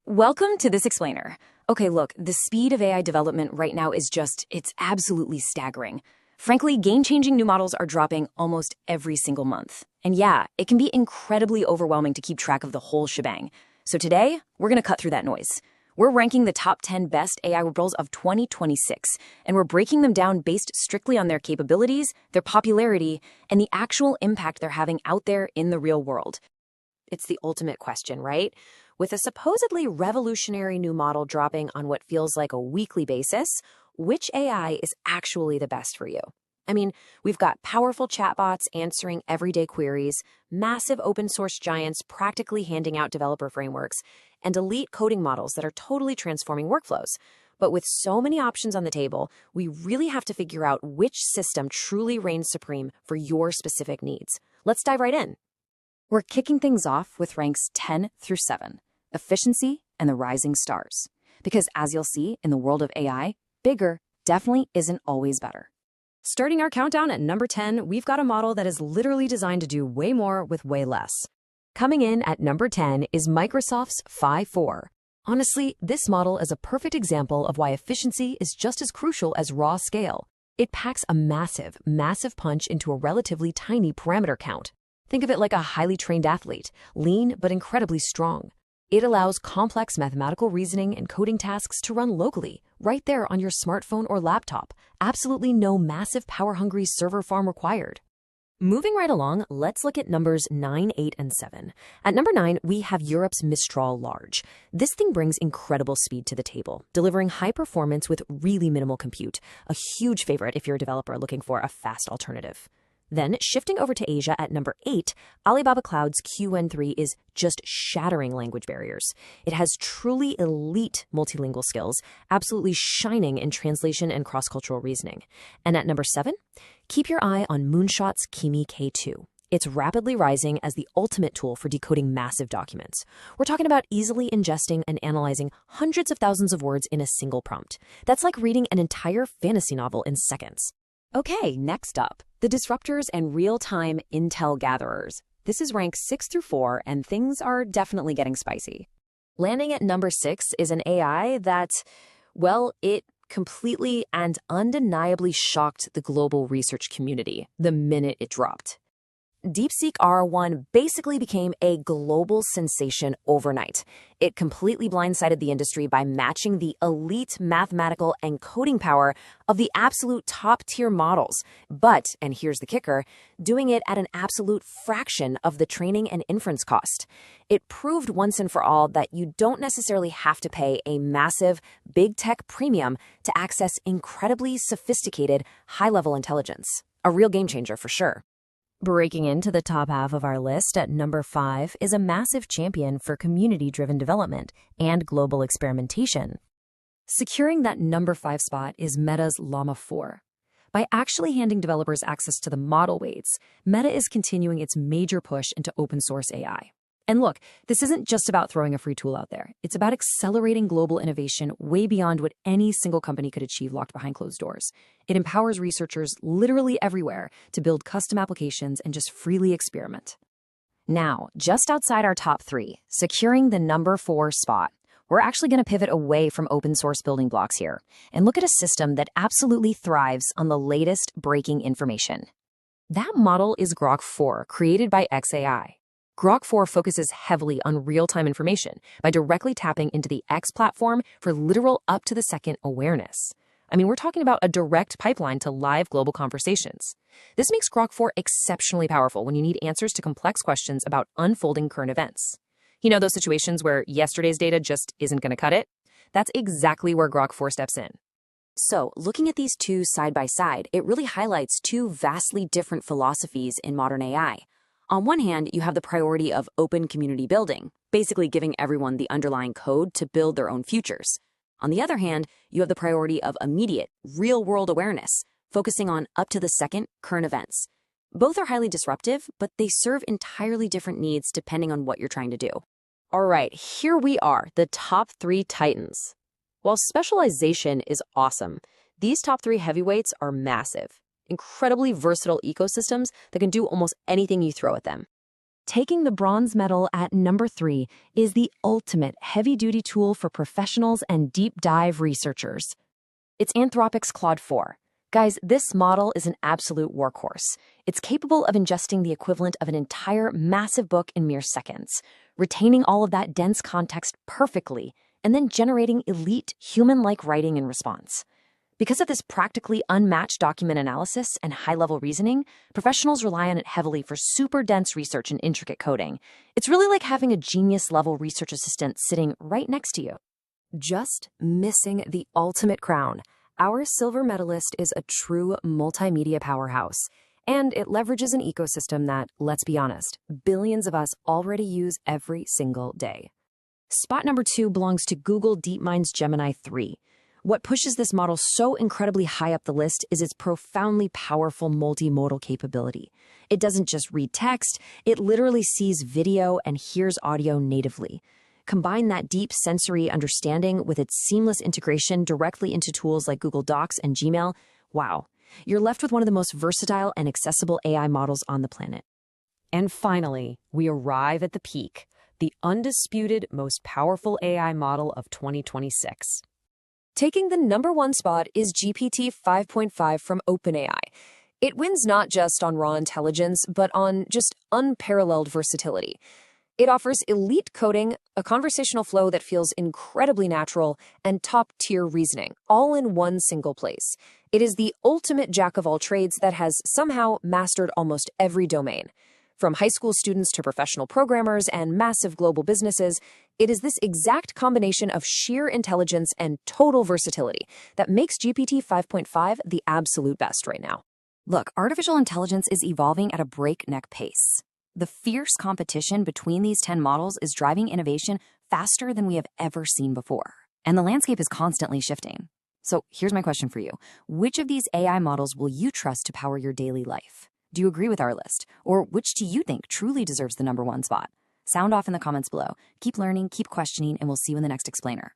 Welcome to this explainer. Okay, look, the speed of AI development right now it's absolutely staggering. Frankly, game-changing new models are dropping almost every single month. And yeah, it can be incredibly overwhelming to keep track of the whole shebang. So today, we're going to cut through that noise. We're ranking the top 10 best AI models of 2026, and we're breaking them down based strictly on their capabilities, their popularity, and the actual impact they're having out there in the real world. It's the ultimate question, right? With a supposedly revolutionary new model dropping on what feels like a weekly basis, which AI is actually the best for you? I mean, we've got powerful chatbots answering everyday queries, massive open source giants practically handing out developer frameworks, and elite coding models that are totally transforming workflows. But with so many options on the table, we really have to figure out which system truly reigns supreme for your specific needs. Let's dive right in. We're kicking things off with ranks 10 through 7, efficiency and the rising stars. Because as you'll see in the world of AI, bigger definitely isn't always better. Starting our countdown at number 10, we've got a model that is literally designed to do way more with way less. Coming in at number 10 is Microsoft's Phi 4. Honestly, this model is a perfect example of why efficiency is just as crucial as raw scale. It packs a massive, massive punch into a relatively tiny parameter count. Think of it like a highly trained athlete, lean but incredibly strong. It allows complex mathematical reasoning and coding tasks to run locally, right there on your smartphone or laptop. Absolutely no massive power-hungry server farm required. Moving right along, let's look at numbers 9, 8, and 7. At number 9, we have Europe's Mistral Large. This thing brings incredible speed to the table, delivering high performance with really minimal compute. A huge favorite if you're a developer looking for a fast alternative. Then, shifting over to Asia at number 8, Alibaba Cloud's QN3 is just shattering language barriers. It has truly elite multilingual skills, absolutely shining in translation and cross-cultural reasoning. And at number 7, keep your eye on Moonshot's Kimi K2. It's rapidly rising as the ultimate tool for decoding massive documents. We're talking about easily ingesting and analyzing hundreds of thousands of words in a single prompt. That's like reading an entire fantasy novel in seconds. Okay, next up, the disruptors and real-time intel gatherers. This is rank 6 through 4, and things are definitely getting spicy. Landing at number 6 is an AI that, well, it completely and undeniably shocked the global research community the minute it dropped. DeepSeek R1 basically became a global sensation overnight. It completely blindsided the industry by matching the elite mathematical and coding power of the absolute top-tier models. But, and here's the kicker, doing it at an absolute fraction of the training and inference cost. It proved once and for all that you don't necessarily have to pay a massive, big tech premium to access incredibly sophisticated, high-level intelligence. A real game changer for sure. Breaking into the top half of our list at number 5 is a massive champion for community-driven development and global experimentation. Securing that number 5 spot is Meta's Llama 4. By actually handing developers access to the model weights, Meta is continuing its major push into open source AI. And look, this isn't just about throwing a free tool out there. It's about accelerating global innovation way beyond what any single company could achieve locked behind closed doors. It empowers researchers literally everywhere to build custom applications and just freely experiment. Now, just outside our top 3, securing the number 4 spot, we're actually going to pivot away from open source building blocks here and look at a system that absolutely thrives on the latest breaking information. That model is Grok 4, created by xAI. Grok 4 focuses heavily on real-time information by directly tapping into the X platform for literal up-to-the-second awareness. I mean, we're talking about a direct pipeline to live global conversations. This makes Grok 4 exceptionally powerful when you need answers to complex questions about unfolding current events. You know those situations where yesterday's data just isn't going to cut it? That's exactly where Grok 4 steps in. So, looking at these two side by side, it really highlights two vastly different philosophies in modern AI. On one hand, you have the priority of open community building, basically giving everyone the underlying code to build their own futures. On the other hand, you have the priority of immediate, real-world awareness, focusing on up-to-the-second current events. Both are highly disruptive, but they serve entirely different needs depending on what you're trying to do. All right, here we are, the top 3 titans. While specialization is awesome, these top 3 heavyweights are massive. Incredibly versatile ecosystems that can do almost anything you throw at them. Taking the bronze medal at number 3 is the ultimate heavy-duty tool for professionals and deep-dive researchers. It's Anthropic's Claude 4. Guys, this model is an absolute workhorse. It's capable of ingesting the equivalent of an entire massive book in mere seconds, retaining all of that dense context perfectly, and then generating elite human-like writing in response. Because of this practically unmatched document analysis and high-level reasoning, professionals rely on it heavily for super dense research and intricate coding. It's really like having a genius-level research assistant sitting right next to you. Just missing the ultimate crown. Our silver medalist is a true multimedia powerhouse, and it leverages an ecosystem that, let's be honest, billions of us already use every single day. Spot number 2 belongs to Google DeepMind's Gemini 3. What pushes this model so incredibly high up the list is its profoundly powerful multimodal capability. It doesn't just read text, it literally sees video and hears audio natively. Combine that deep sensory understanding with its seamless integration directly into tools like Google Docs and Gmail. Wow, you're left with one of the most versatile and accessible AI models on the planet. And finally, we arrive at the peak, the undisputed most powerful AI model of 2026. Taking the number 1 spot is GPT 5.5 from OpenAI. It wins not just on raw intelligence, but on just unparalleled versatility. It offers elite coding, a conversational flow that feels incredibly natural, and top-tier reasoning, all in one single place. It is the ultimate jack of all trades that has somehow mastered almost every domain. From high school students to professional programmers and massive global businesses, it is this exact combination of sheer intelligence and total versatility that makes GPT 5.5 the absolute best right now. Look, artificial intelligence is evolving at a breakneck pace. The fierce competition between these 10 models is driving innovation faster than we have ever seen before. And the landscape is constantly shifting. So here's my question for you. Which of these AI models will you trust to power your daily life? Do you agree with our list? Or which do you think truly deserves the number 1 spot? Sound off in the comments below. Keep learning, keep questioning, and we'll see you in the next explainer.